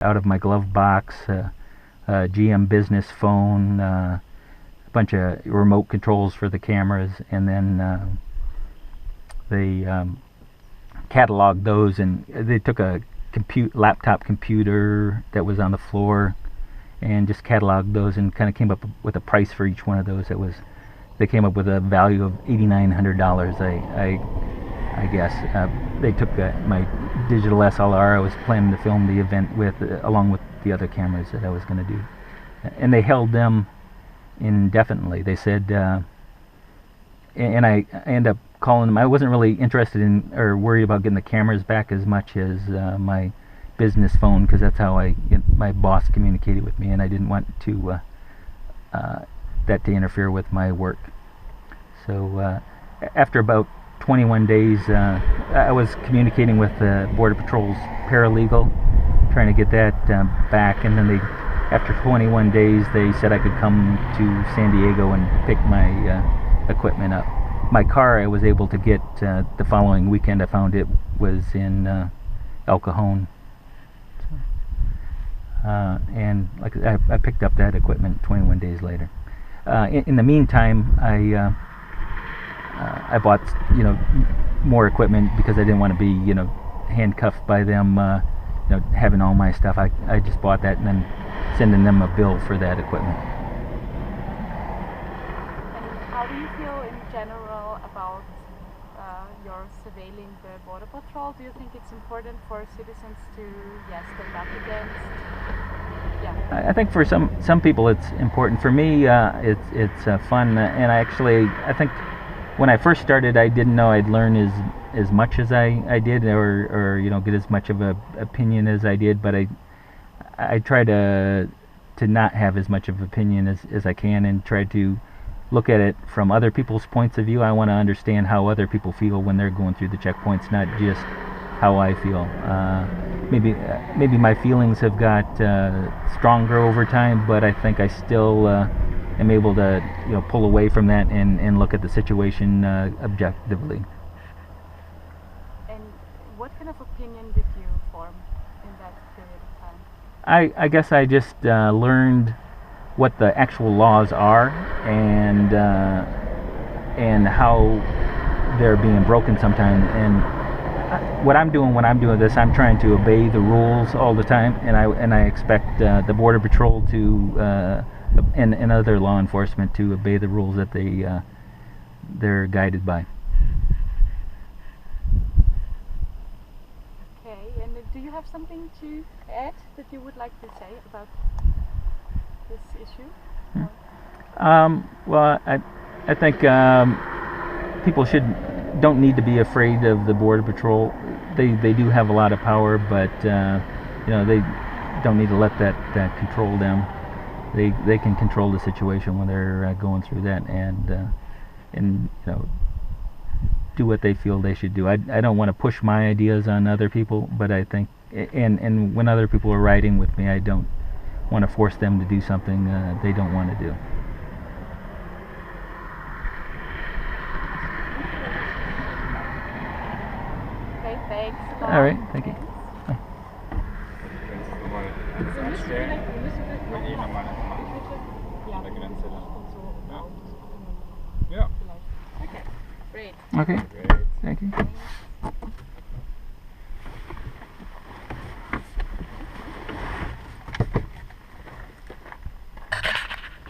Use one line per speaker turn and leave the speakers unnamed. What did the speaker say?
out of my glove box, GM business phone, a bunch of remote controls for the cameras, and then they cataloged those, and they took a laptop computer that was on the floor and just cataloged those and kind of came up with a price for each one of those. They came up with a value of $8,900, I guess. They took my digital SLR I was planning to film the event with, along with the other cameras that I was going to do. And they held them indefinitely. They said, and I ended up calling them. I wasn't really interested in or worried about getting the cameras back as much as my business phone, because that's how my boss communicated with me, and I didn't want to that to interfere with my work. So after about 21 days, I was communicating with the Border Patrol's paralegal, trying to get that back, and then after 21 days, they said I could come to San Diego and pick my equipment up. My car I was able to get the following weekend. I found it was in El Cajon. And like I picked up that equipment 21 days later. In the meantime, I bought more equipment because I didn't want to be handcuffed by them having all my stuff. I just bought that and then sending them a bill for that equipment.
And how do you feel in general about your surveilling the Border Patrol? Do you think it's important for citizens to stand up against?
I think for some people it's important. For me, it's fun, and I think when I first started, I didn't know I'd learn as much as I did, or get as much of a opinion as I did. But I try to not have as much of an opinion as I can, and try to look at it from other people's points of view. I want to understand how other people feel when they're going through the checkpoints, not just how I feel. Maybe my feelings have got stronger over time, but I think I still am able to pull away from that and look at the situation objectively.
And what kind of opinion did you form in that period of time?
I guess I just learned what the actual laws are and how they're being broken sometimes. And what I'm doing when I'm doing this, I'm trying to obey the rules all the time, and I expect the Border Patrol to and other law enforcement to obey the rules that they're guided by.
Okay, and do you have something to add that you would like to say about this issue?
Well, I think people don't need to be afraid of the Border Patrol. They do have a lot of power, but they don't need to let that control them. They can control the situation when they're going through that, and do what they feel they should do. I don't want to push my ideas on other people, but I think and when other people are riding with me, I don't want to force them to do something they don't want to do.
Okay, thanks.
All right, thank you.
Okay, great.
Okay, thank you.